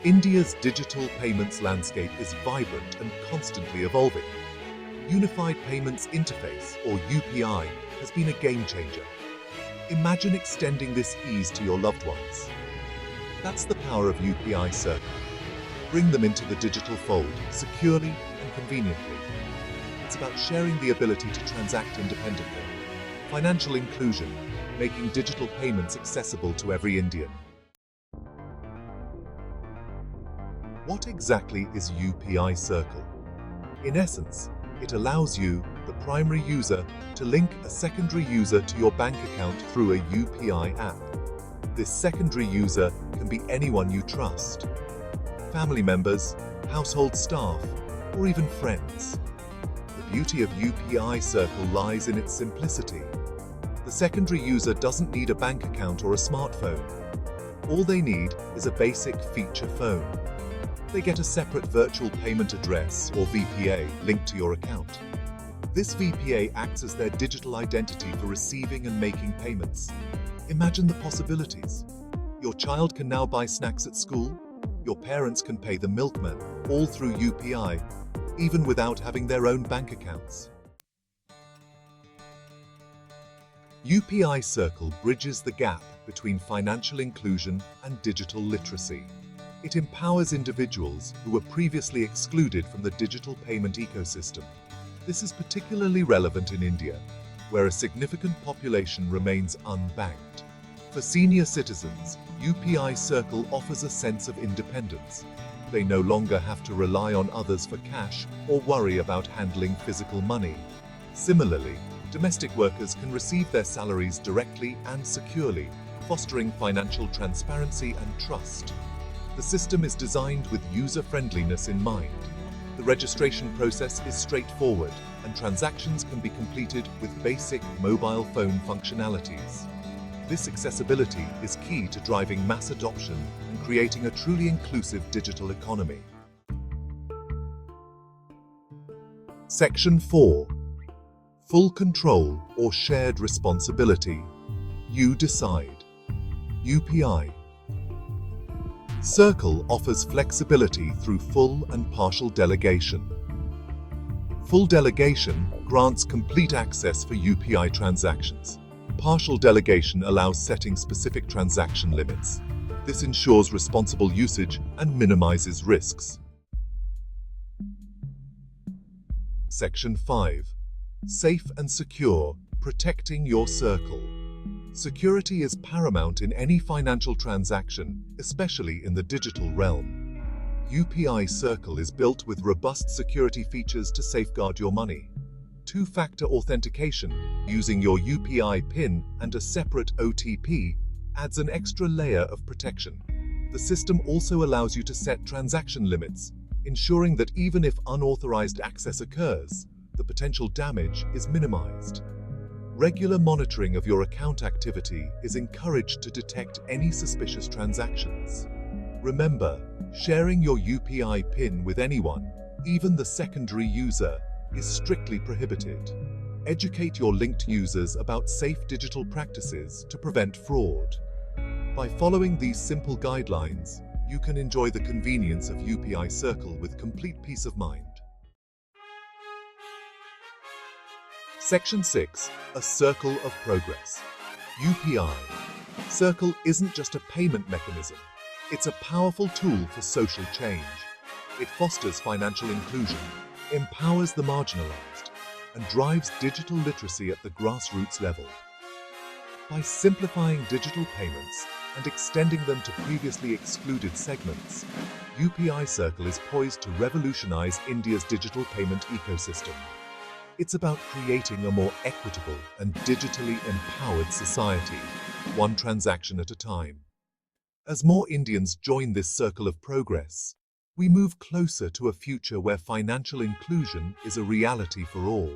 India's digital payments landscape is vibrant and constantly evolving. Unified Payments Interface, or UPI, has been a game changer. Imagine extending this ease to your loved ones. That's the power of UPI Circle. Bring them into the digital fold securely and conveniently. It's about sharing the ability to transact independently. Financial inclusion, making digital payments accessible to every Indian. What exactly is UPI Circle? In essence, it allows you, the primary user, to link a secondary user to your bank account through a UPI app. This secondary user can be anyone you trust. Family members, household staff, or even friends. The beauty of UPI Circle lies in its simplicity. The secondary user doesn't need a bank account or a smartphone. All they need is a basic feature phone. They get a separate virtual payment address, or VPA, linked to your account. This VPA acts as their digital identity for receiving and making payments. Imagine the possibilities. Your child can now buy snacks at school. Your parents can pay the milkman, all through UPI, even without having their own bank accounts. UPI Circle bridges the gap between financial inclusion and digital literacy. It empowers individuals who were previously excluded from the digital payment ecosystem. This is particularly relevant in India, where a significant population remains unbanked. For senior citizens, UPI Circle offers a sense of independence. They no longer have to rely on others for cash or worry about handling physical money. Similarly, domestic workers can receive their salaries directly and securely, fostering financial transparency and trust. The system is designed with user-friendliness in mind. The registration process is straightforward, and transactions can be completed with basic mobile phone functionalities. This accessibility is key to driving mass adoption and creating a truly inclusive digital economy. Section 4. Full control or shared responsibility. You decide. UPI Circle offers flexibility through full and partial delegation. Full delegation grants complete access for UPI transactions. Partial delegation allows setting specific transaction limits. This ensures responsible usage and minimizes risks. Section 5. Safe and secure, protecting your circle. Security is paramount in any financial transaction, especially in the digital realm. UPI Circle is built with robust security features to safeguard your money. Two-factor authentication, using your UPI PIN and a separate OTP, adds an extra layer of protection. The system also allows you to set transaction limits, ensuring that even if unauthorized access occurs, the potential damage is minimized. Regular monitoring of your account activity is encouraged to detect any suspicious transactions. Remember, sharing your UPI PIN with anyone, even the secondary user, is strictly prohibited. Educate your linked users about safe digital practices to prevent fraud. By following these simple guidelines, you can enjoy the convenience of UPI Circle with complete peace of mind. Section 6. A Circle of Progress. UPI Circle isn't just a payment mechanism. It's a powerful tool for social change. It fosters financial inclusion, empowers the marginalized, and drives digital literacy at the grassroots level. By simplifying digital payments and extending them to previously excluded segments, UPI Circle is poised to revolutionize India's digital payment ecosystem. It's about creating a more equitable and digitally empowered society, one transaction at a time. As more Indians join this circle of progress, we move closer to a future where financial inclusion is a reality for all.